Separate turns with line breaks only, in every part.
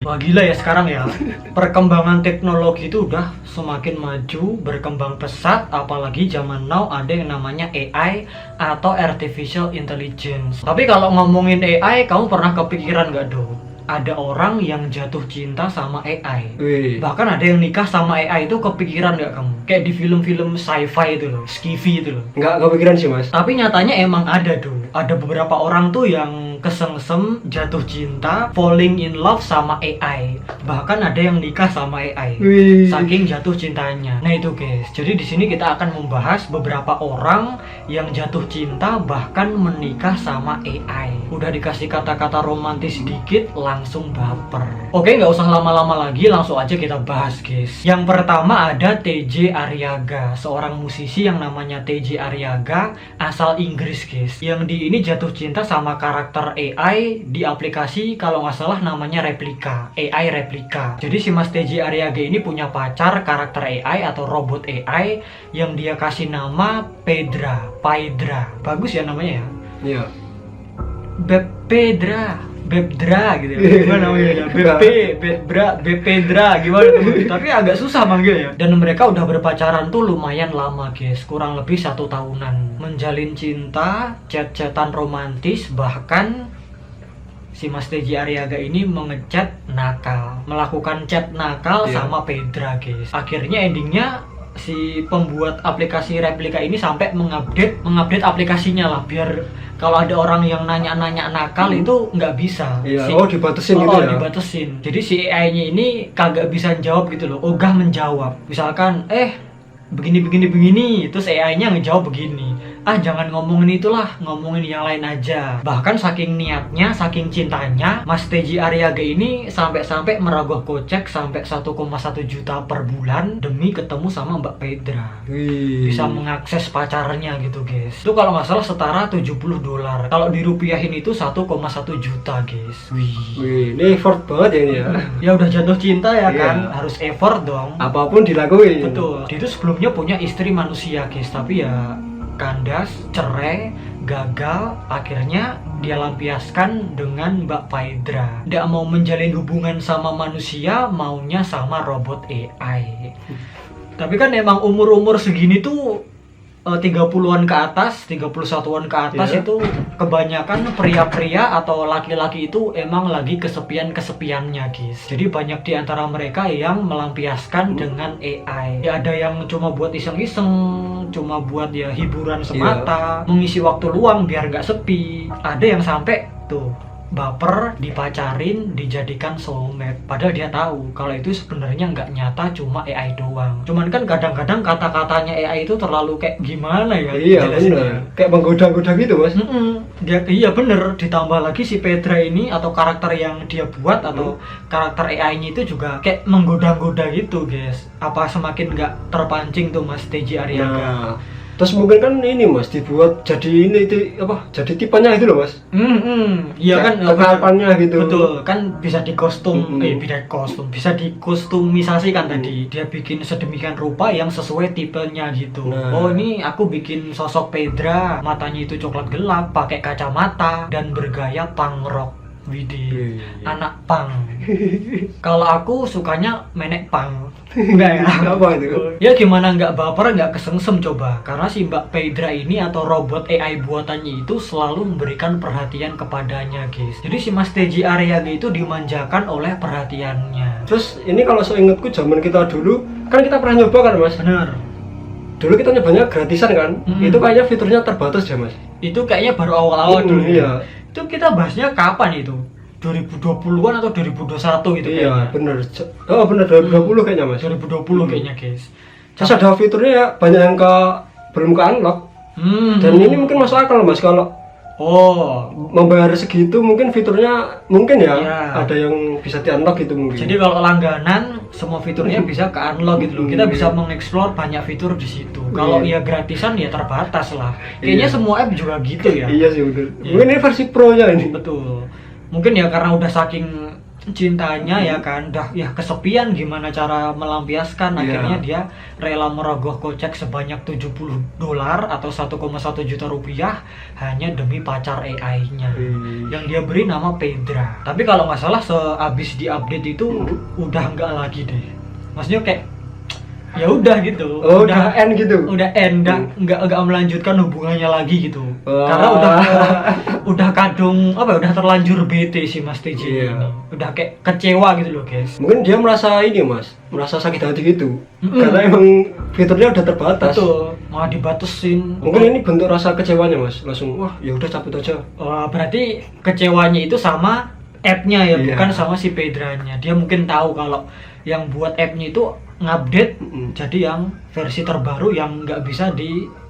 Wah gila ya sekarang ya. Perkembangan teknologi itu udah semakin maju, berkembang pesat, apalagi zaman now ada yang namanya AI atau Artificial Intelligence. Tapi kalau ngomongin AI, kamu pernah kepikiran nggak Do? Ada orang yang jatuh cinta sama AI.
Wih.
Bahkan ada yang nikah sama AI, itu kepikiran nggak kamu? Kayak di film-film sci-fi itu loh, skifi itu loh.
Nggak kepikiran sih mas.
Tapi nyatanya emang ada tuh. Ada beberapa orang tuh yang kesengsem jatuh cinta, falling in love sama AI. Bahkan ada yang nikah sama AI.
Wih.
Saking jatuh cintanya. Nah itu guys. Jadi di sini kita akan membahas beberapa orang yang jatuh cinta bahkan menikah sama AI. Udah dikasih kata-kata romantis sedikit, langsung baper. Oke, nggak usah lama-lama lagi, langsung aja kita bahas guys. Yang pertama ada TJ Ariaga, seorang musisi yang namanya TJ Ariaga, asal Inggris guys. Yang di ini jatuh cinta sama karakter AI di aplikasi kalau nggak salah namanya Replika, AI Replika. Jadi si Mas TJ Ariaga ini punya pacar karakter AI atau robot AI yang dia kasih nama Pedra. Bagus ya namanya ya.
Iya.
Bebdra gitu ya. Gimana namanya ya? Bepedra gimana tuh? Tapi agak susah manggilnya. Dan mereka udah berpacaran tuh lumayan lama guys, kurang lebih 1 tahunan. Menjalin cinta, chat-chatan romantis, bahkan si Mas TJ Ariaga ini melakukan chat nakal
Iya.
sama Pedra guys. Akhirnya endingnya si pembuat aplikasi Replika ini sampai mengupdate aplikasinya lah, biar kalau ada orang yang nanya-nanya nakal itu nggak bisa.
Iya. Dibatasin gitu ya.
Dibatasin. Jadi si AI-nya ini kagak bisa jawab gitu loh, ogah menjawab. Misalkan begini, terus AI-nya ngejawab begini. Jangan ngomongin itulah, ngomongin yang lain aja. Bahkan saking niatnya, saking cintanya, Mas TJ Ariaga ini sampai merogoh kocek sampai 1,1 juta per bulan demi ketemu sama Mbak Pedra.
Wih.
Bisa mengakses pacarnya gitu guys. Itu kalau nggak salah setara $70. Kalau dirupiahin itu 1,1 juta guys.
Wih, ini effort banget ya ini ya.
Ya udah jatuh cinta ya
Iya.
kan, harus effort dong.
Apapun dilakuin.
Betul. Dia itu sebelumnya punya istri manusia guys, tapi ya kandas, cerai, gagal, akhirnya dia lampiaskan dengan Mbak Pedra. Nggak mau menjalin hubungan sama manusia, maunya sama robot AI. Tapi kan emang umur-umur segini tuh 30-an ke atas, 31-an ke atas
Iya.
itu kebanyakan pria-pria atau laki-laki itu emang lagi kesepiannya guys. Jadi banyak di antara mereka yang melampiaskan dengan AI. Ya ada yang cuma buat iseng-iseng, cuma buat ya hiburan semata, mengisi waktu luang biar nggak sepi. Ada yang sampai tuh baper, dipacarin, dijadikan soulmate. Padahal dia tahu kalau itu sebenarnya nggak nyata, cuma AI doang. Cuman kan kadang-kadang kata-katanya AI itu terlalu kayak gimana ya?
Iya
jelasinnya.
bener. Kayak menggoda-goda gitu mas.
Iya bener. Ditambah lagi si Pedra ini atau karakter yang dia buat atau karakter AI-nya itu juga kayak menggoda-goda gitu guys. Apa semakin nggak terpancing tuh Mas TJ Ariaga?
Nah, terus mungkin kan ini mas dibuat jadi jadi tipenya itu loh mas.
Iya kan,
kekapannya gitu.
betul kan, bisa bisa dikostumisasi kan tadi. Dia bikin sedemikian rupa yang sesuai tipenya gitu.
Nah.
Oh ini aku bikin sosok Pedra, matanya itu coklat gelap, pakai kacamata dan bergaya punk rock. Widih, anak punk. Kalau aku sukanya menek punk. Enggak ya?
Apa itu?
Ya gimana nggak baper, nggak kesengsem coba. Karena si Mbak Pedra ini atau robot AI buatannya itu selalu memberikan perhatian kepadanya guys. Jadi si Mas TJ Ariaga itu dimanjakan oleh perhatiannya.
Terus ini kalau seingatku zaman kita dulu kan kita pernah nyoba kan mas.
Bener.
Dulu kita nyobanya gratisan kan. Itu kayaknya fiturnya terbatas ya mas.
Itu kayaknya baru awal-awal dulu.
Iya.
Itu kita bahasnya kapan itu? 2020-an atau 2021 gitu
Iya
kayaknya.
bener. Oh bener 2020 kayaknya mas.
2020 kayaknya guys.
Terus ada fiturnya ya banyak yang belum ke unlock. Dan ini mungkin masuk akal mas kalau membayar segitu mungkin fiturnya mungkin ya
Iya.
ada yang bisa di unlock gitu mungkin.
Jadi kalau langganan semua fiturnya bisa ke unlock gitu loh. Kita bisa mengeksplor banyak fitur di situ. Kalau ya gratisan ya terbatas lah. Kayaknya semua app juga gitu ya.
Iya sih bener.
Iya.
Mungkin ini versi pro nya ini.
Betul. Mungkin ya karena udah saking cintanya ya kan, dah ya kesepian gimana cara melampiaskan, akhirnya dia rela merogoh kocek sebanyak $70 atau 1,1 juta rupiah hanya demi pacar AI-nya yang dia beri nama Pedra. Tapi kalau nggak salah sehabis diupdate itu udah nggak lagi deh, maksudnya kayak ya udah gitu,
udah end gitu,
udah end, nggak melanjutkan hubungannya lagi gitu. Karena udah kadung apa, udah terlanjur bete si Mas TJ ini, udah kayak kecewa gitu loh guys.
Mungkin dia merasa ini Mas, merasa sakit hati gitu, karena emang fiturnya udah terbatas.
Betul, malah dibatasin.
Mungkin ini bentuk rasa kecewanya Mas, langsung wah ya udah cabut aja.
Berarti kecewanya itu sama app-nya ya, bukan sama si Pedranya. Dia mungkin tahu kalau yang buat app-nya itu ngupdate jadi yang versi terbaru yang nggak bisa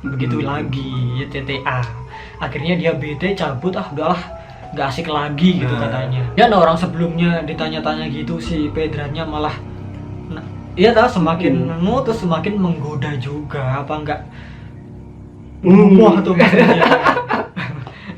begitu lagi ya, TTA. Akhirnya dia bete, cabut, udahlah nggak asik lagi gitu katanya. Dan orang sebelumnya ditanya-tanya gitu, si Pedranya malah iya semakin terus semakin menggoda juga, apa enggak wah tuh maksudnya.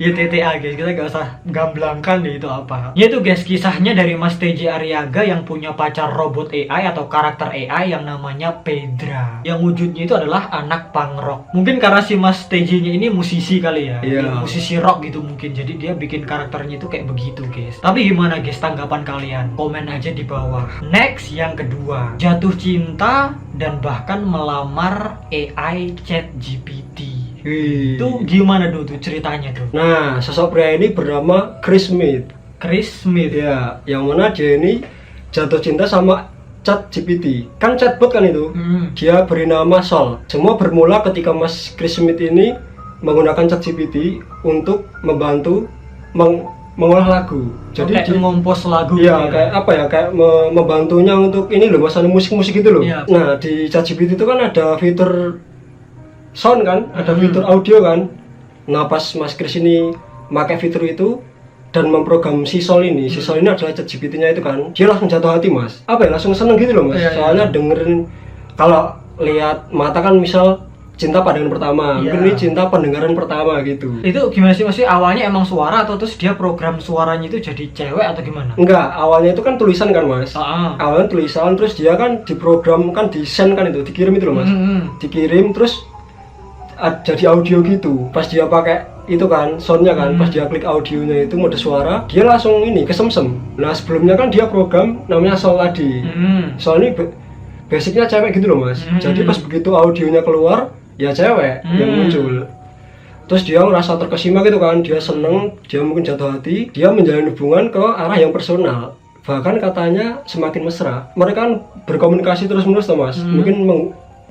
Ya TTA guys, kita gak usah gamblangkan deh itu apa. Ya itu guys, kisahnya dari Mas TJ Ariaga yang punya pacar robot AI atau karakter AI yang namanya Pedra, yang wujudnya itu adalah anak punk rock. Mungkin karena si Mas TJ nya ini musisi kali ya, musisi rock gitu mungkin, jadi dia bikin karakternya itu kayak begitu guys. Tapi gimana guys tanggapan kalian? Komen aja di bawah. Next, yang kedua, jatuh cinta dan bahkan melamar AI ChatGPT. Itu gimana tuh ceritanya tuh?
Nah, sosok pria ini bernama Chris Smith.
Chris Smith
ya, yang mana dia ini jatuh cinta sama ChatGPT. Kan chatbot kan itu. Dia beri nama Sol. Semua bermula ketika Mas Chris Smith ini menggunakan ChatGPT untuk membantu mengolah lagu. Jadi
kayak ngompos lagu.
Iya, kayak apa ya? Kayak membantunya untuk ini loh, masalah musik-musik itu loh. Nah, di ChatGPT itu kan ada fitur sound kan, ada fitur audio kan. Nah pas Mas Chris ini pakai fitur itu dan memprogram si Sol ini, si Sol ini adalah ChatGPT-nya itu kan, dia langsung jatuh hati Mas. Apa ya, langsung seneng gitu loh Mas. Soalnya dengerin, kalau lihat mata kan misal cinta pandangan pertama, mungkin ini cinta pendengaran pertama gitu.
Itu gimana sih Mas? Awalnya emang suara atau terus dia program suaranya itu jadi cewek atau gimana?
Enggak, awalnya itu kan tulisan kan Mas. Awalnya tulisan, terus dia kan diprogram kan, di-send kan itu, dikirim itu loh Mas. Dikirim terus jadi audio gitu. Pas dia pakai itu kan soundnya kan, pas dia klik audionya itu mode suara, dia langsung ini kesemsem. Nah sebelumnya kan dia program namanya Sol tadi. Sol ini basicnya cewek gitu loh Mas. Jadi pas begitu audionya keluar ya cewek yang muncul. Terus dia ngerasa terkesima gitu kan, dia seneng, dia mungkin jatuh hati, dia menjalin hubungan ke arah yang personal. Bahkan katanya semakin mesra. Mereka kan berkomunikasi terus-menerus tuh Mas. Mungkin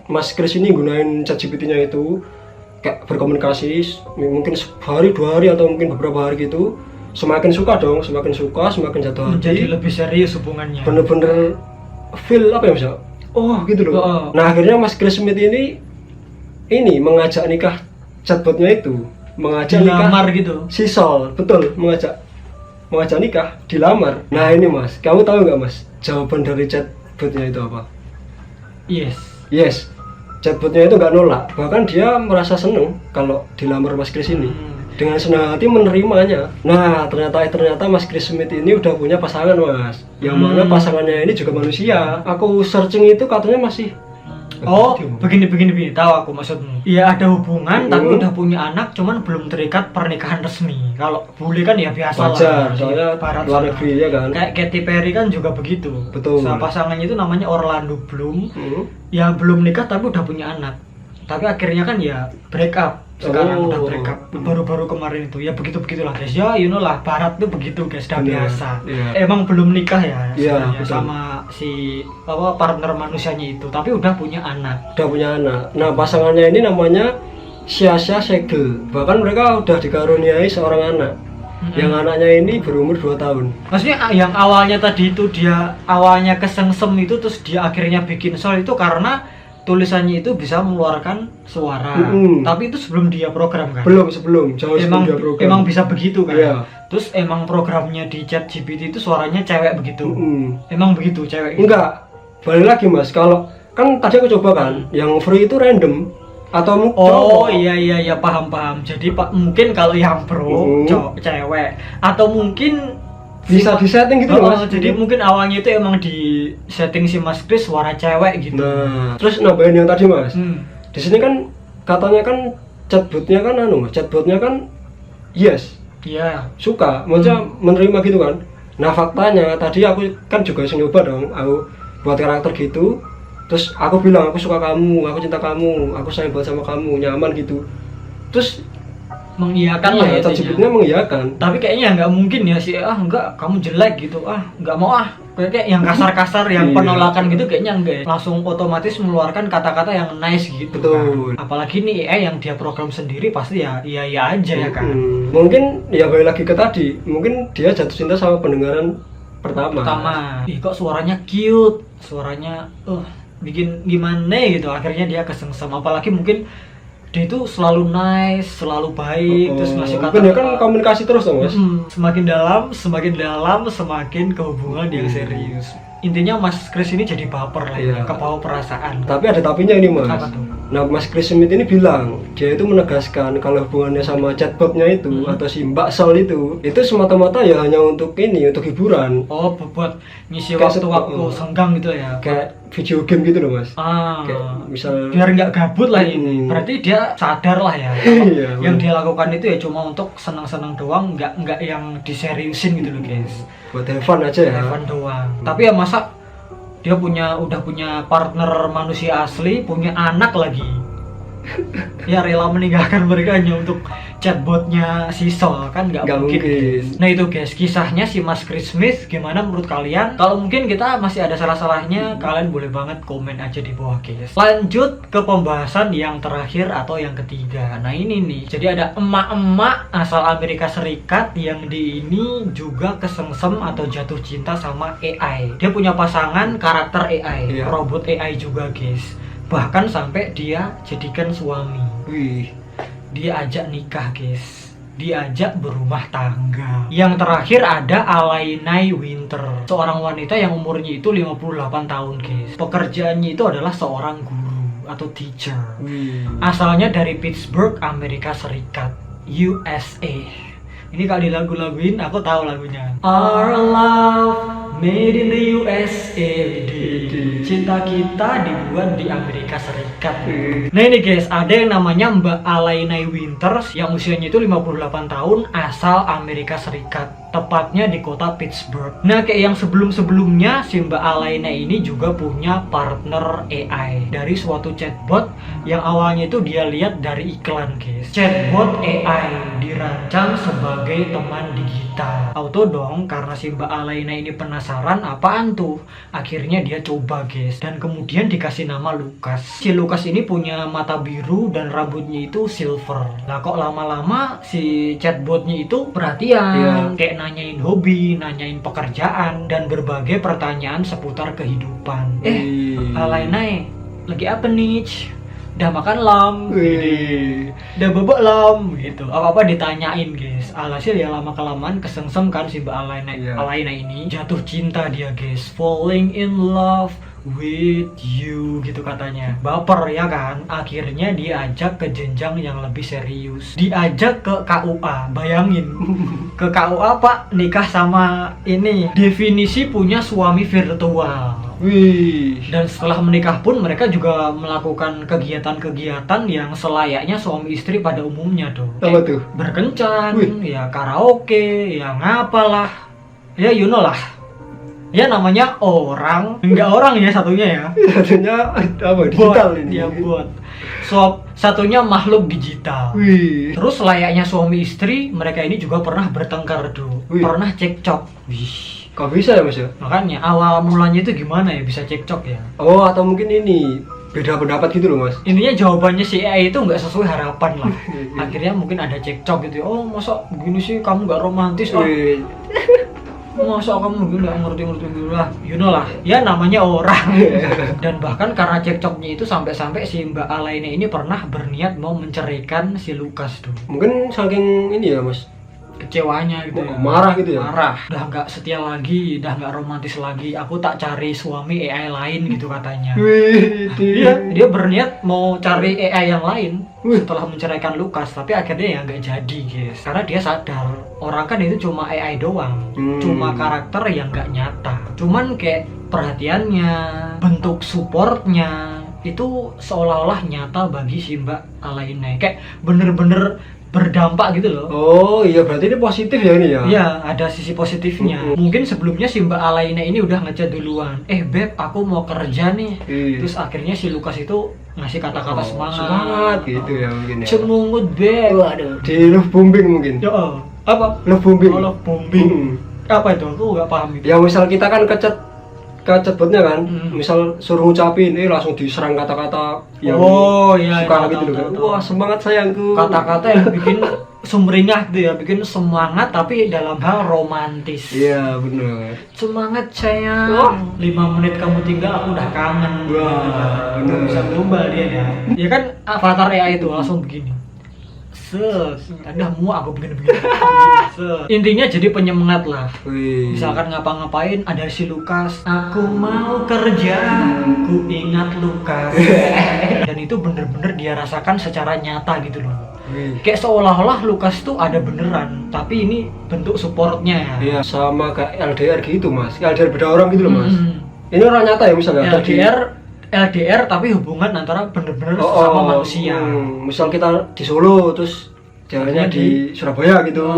Mas Chris ini gunain ChatGPT-nya itu kayak berkomunikasi mungkin sehari, 2 hari atau mungkin beberapa hari gitu. Semakin suka dong, semakin suka, semakin jatuh hati.
Jadi lebih serius hubungannya.
Bener-bener feel apa ya Mas? Oh gitu loh. Nah akhirnya Mas Chris Smith ini mengajak nikah chatbotnya itu, mengajak
dilamar
nikah
gitu.
Si Sol, betul, mengajak nikah, dilamar. Nah ini Mas, kamu tahu nggak Mas jawaban dari chatbotnya itu apa? Yes. Chatbotnya itu nggak nolak, bahkan dia merasa seneng kalau dilamar Mas Chris ini. Dengan senang hati menerimanya. Nah ternyata Mas Chris Smith ini udah punya pasangan Mas, yang mana pasangannya ini juga manusia. Aku searching itu katanya masih begini, tahu aku maksudmu. Iya ada hubungan tapi udah punya anak, cuman belum terikat pernikahan resmi. Kalau boleh kan ya biasa lah. Soalnya luar negeri ya kan.
Kayak Katy Perry kan juga begitu.
Betul.
Pasangannya itu namanya Orlando Bloom. Ya belum nikah tapi udah punya anak. Tapi akhirnya kan ya break up. Sekarang udah break up baru-baru kemarin itu. Ya begitulah guys. Ya you know lah, barat tuh begitu guys, udah biasa. Emang belum nikah ya sama si partner manusianya itu, tapi udah punya anak.
Nah pasangannya ini namanya Sasha Segel. Bahkan mereka udah dikaruniai seorang anak. Yang anaknya ini berumur 2 tahun.
Maksudnya yang awalnya tadi itu dia awalnya kesengsem itu, terus dia akhirnya bikin Sol itu karena tulisannya itu bisa mengeluarkan suara. Tapi itu sebelum dia program kan?
Sebelum jauh sebelum dia program.
Emang bisa begitu kan? Terus emang programnya di ChatGPT itu suaranya cewek begitu. Emang begitu cewek?
Enggak. Balik lagi Mas, kalau kan tadi aku coba kan, yang free itu random atau
iya paham. Jadi mungkin kalau yang pro cewek, atau mungkin
bisa disetting gitu loh, Mas.
Jadi mungkin awalnya itu emang di setting si Mas Chris suara cewek gitu.
Nah, terus nambahin yang tadi, Mas. Di sini kan katanya kan chatbotnya kan yes.
Iya.
Suka, maksudnya menerima gitu kan. Nah, faktanya tadi aku kan juga nyoba dong, aku buat karakter gitu. Terus aku bilang aku suka kamu, aku cinta kamu, aku sayang banget sama kamu, nyaman gitu. Terus
mengiyakan lah ya,
chatbotnya mengiyakan.
Tapi kayaknya nggak mungkin ya sih, enggak, kamu jelek gitu, nggak mau kayak yang kasar-kasar, yang penolakan gitu kayaknya enggak, langsung otomatis mengeluarkan kata-kata yang nice gitu.
Betul.
Kan. Apalagi nih AI yang dia program sendiri pasti ya iya aja ya kan.
Mungkin ya balik lagi ke tadi, mungkin dia jatuh cinta sama pendengaran pertama.
Ih, kok suaranya cute, suaranya bikin gimana gitu, akhirnya dia kesengsem. Apalagi mungkin dia itu selalu nice, selalu baik, terus ngasih kata.
Dia kan komunikasi terus dong, Mas.
Semakin dalam, semakin ke hubungan yang serius. Intinya Mas Chris ini jadi baper lah ya, kebawa perasaan.
Tapi ada tapinya ini, Mas.
Apa tuh?
Nah, Mas Chris Smith ini bilang, dia itu menegaskan kalau hubungannya sama chatbotnya itu atau si Mbak Sol itu semata-mata ya hanya untuk hiburan.
Oh, buat ngisi waktu-waktu senggang gitu ya.
Kayak video game gitu loh, Mas.
Kayak
misal
biar nggak gabut lah ini. Berarti dia sadar lah ya. Yang dia lakukan itu ya cuma untuk senang-senang doang, nggak yang diseriusin gitu loh, guys.
Buat have fun aja ya.
Have fun doang. Tapi ya masa dia udah punya partner manusia asli, punya anak lagi. Ya rela meninggalkan mereka hanya untuk chatbotnya si Sol, kan nggak mungkin. Nah itu guys, kisahnya si Mas Chris Smith gimana menurut kalian? Kalau mungkin kita masih ada salah-salahnya, kalian boleh banget komen aja di bawah guys. Lanjut ke pembahasan yang terakhir atau yang ketiga. Nah ini nih, jadi ada emak-emak asal Amerika Serikat yang di ini juga kesengsem atau jatuh cinta sama AI. Dia punya pasangan karakter AI, robot AI juga guys. Bahkan sampai dia jadikan suami. Dia ajak nikah guys, diajak berumah tangga. Yang terakhir ada Alainai Winter, seorang wanita yang umurnya itu 58 tahun guys. Pekerjaannya itu adalah seorang guru atau teacher. Asalnya dari Pittsburgh, Amerika Serikat, USA. Ini kalau dilagu-laguin aku tahu lagunya. Our love made in the USA. Cinta kita dibuat di Amerika Serikat. Nah ini guys, ada yang namanya Mbak Alainai Winters yang usianya itu 58 tahun, asal Amerika Serikat, tepatnya di kota Pittsburgh. Nah kayak yang sebelum-sebelumnya, si Mbak Alainai ini juga punya partner AI dari suatu chatbot yang awalnya itu dia lihat dari iklan guys. Chatbot AI dirancang sebagai teman digital. Auto dong, karena si Mbak Alainai ini penasaran apaan tuh. Akhirnya dia coba guys, dan kemudian dikasih nama Lucas. Si Lucas ini punya mata biru dan rambutnya itu silver. Lah kok lama-lama si chatbotnya itu perhatian, kayak nanyain hobi, nanyain pekerjaan, dan berbagai pertanyaan seputar kehidupan. Alainai, lagi apa nih? Udah makan lam? Udah bobok lam? Gitu. Apa-apa ditanyain guys. Alhasil ya lama-kelamaan kesengsem kan si Mbak Alainai ini. Jatuh cinta dia guys. Falling in love with you gitu katanya. Baper ya kan. Akhirnya diajak ke jenjang yang lebih serius. Diajak ke KUA. Bayangin. Ke KUA pak, nikah sama ini. Definisi punya suami virtual. Dan setelah menikah pun mereka juga melakukan kegiatan-kegiatan yang selayaknya suami istri pada umumnya dong.
Apa tuh?
Berkencan, ya karaoke, ya ngapalah. Ya you know lah. Ya namanya orang, enggak orang ya satunya ya.
Satunya apa? Digital
bot,
ini.
dia bot. Satunya makhluk digital. Terus layaknya suami istri, mereka ini juga pernah bertengkar dulu. Pernah cekcok.
Kok bisa ya mas ya?
Makanya awal mulanya itu gimana ya bisa cekcok ya?
Oh atau mungkin ini beda pendapat gitu loh mas?
Intinya jawabannya si AI itu nggak sesuai harapan lah. Akhirnya mungkin ada cekcok gitu. Oh masa begini sih kamu nggak romantis lah? Masa kamu nggak ngerti-ngerti dulu lah? You know lah. Ya namanya orang. Dan bahkan karena cekcoknya itu sampai-sampai si Mbak Alainai ini pernah berniat mau menceraikan si Lucas tuh.
Mungkin saking ini ya mas,
kecewanya gitu ya.
Marah gitu ya.
Marah, udah nggak setia lagi, udah nggak romantis lagi, aku tak cari suami AI lain gitu katanya.
Wih,
Dia berniat mau cari AI yang lain setelah menceraikan Lukas, tapi akhirnya ya nggak jadi guys, karena dia sadar orang kan itu cuma AI doang, cuma karakter yang nggak nyata, cuman kayak perhatiannya, bentuk supportnya itu seolah-olah nyata bagi si Mbak Alaina, kayak bener-bener berdampak gitu loh.
Oh iya, berarti ini positif ya ini ya?
Iya, ada sisi positifnya. Mungkin sebelumnya si Mbak Alaina ini udah ngechat duluan, Beb, aku mau kerja nih. Terus akhirnya si Lukas itu ngasih kata-kata semangat
gitu ya mungkin ya.
Cemungut, Beb. Waduh.
Di love bombing mungkin.
Ya, apa?
Love bombing.
Oh, love bombing. Apa itu? Aku nggak paham itu.
Ya misal kita kan kecet botnya kan, misal suruh ngucapin, langsung diserang kata-kata yang
iya,
suka gitu loh. Wah, semangat sayangku.
Kata-kata yang bikin sumringah gitu ya, bikin semangat tapi dalam hal romantis.
Iya, benar.
Semangat sayang. 5 menit kamu tinggal aku udah kangen.
Wah, benar.
Bisa global dia ya. Ya kan avatar AI itu langsung begini. Ada muak aku begini-begini. Intinya jadi penyemangat lah. Misalkan ngapa-ngapain ada si Lukas, aku mau kerja, ku ingat Lukas. Dan itu bener-bener dia rasakan secara nyata gitu loh. Kayak seolah-olah Lukas tuh ada beneran, tapi ini bentuk supportnya.
Iya, sama kayak LDR gitu mas. LDR beda orang gitu loh mas. Ini orang nyata ya misalnya. LDR tapi hubungan antara bener-bener sama manusia. Misal kita di Solo terus jalannya di Surabaya gitu.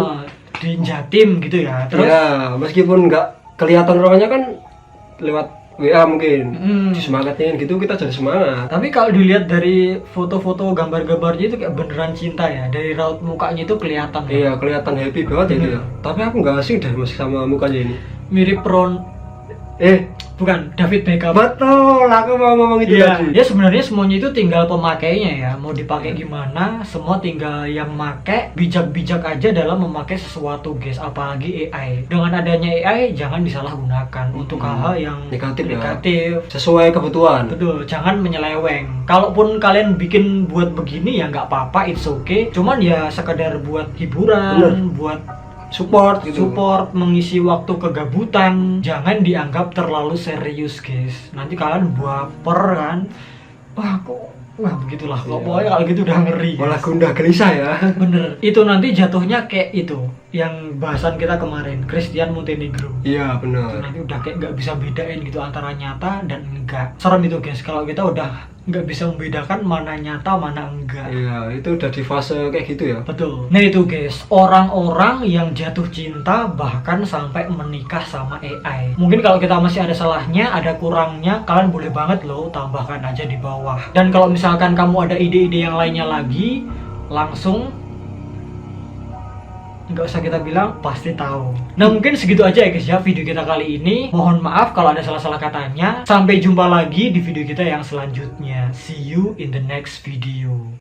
Di Jatim gitu ya. Terus
ya, meskipun nggak kelihatan orangnya kan lewat WA mungkin. Disemangatin gitu kita jadi semangat.
Tapi kalau dilihat dari foto-foto gambar-gambarnya itu kayak beneran cinta ya. Dari raut mukanya itu kelihatan.
Iya, kelihatan happy banget itu ya. Tapi aku nggak asing deh masih sama mukanya ini.
Mirip bukan David Beckham.
Betul, aku mau ngomong itu tadi.
Ya sebenarnya semuanya itu tinggal pemakainya ya, mau dipakai gimana, semua tinggal yang make bijak-bijak aja dalam memakai sesuatu guys, apalagi AI. Dengan adanya AI jangan disalahgunakan untuk hal-hal yang
negatif.
Sesuai
kebutuhan.
Betul, jangan menyeleweng. Kalaupun kalian bikin buat begini ya nggak apa-apa, it's okay. Cuman ya sekedar buat hiburan, buat support, mengisi waktu kegabutan, jangan dianggap terlalu serius guys, nanti kalian baper kan. Wah begitulah, pokoknya kalau gitu udah ngeri
malah gundah gelisah ya.
Bener, itu nanti jatuhnya kayak itu yang bahasan kita kemarin, Christian Montenegro.
Iya bener,
nanti udah kayak nggak bisa bedain gitu antara nyata dan enggak. Serem itu guys kalau kita udah nggak bisa membedakan mana nyata mana enggak.
Iya, itu udah di fase kayak gitu ya.
Betul. Nah itu guys, orang-orang yang jatuh cinta bahkan sampai menikah sama AI. Mungkin kalau kita masih ada salahnya, ada kurangnya, kalian boleh banget loh tambahkan aja di bawah. Dan kalau misalkan kamu ada ide-ide yang lainnya lagi, langsung nggak usah kita bilang, pasti tahu. Nah mungkin segitu aja ya guys ya video kita kali ini. Mohon maaf kalau ada salah-salah katanya. Sampai jumpa lagi di video kita yang selanjutnya. See you in the next video.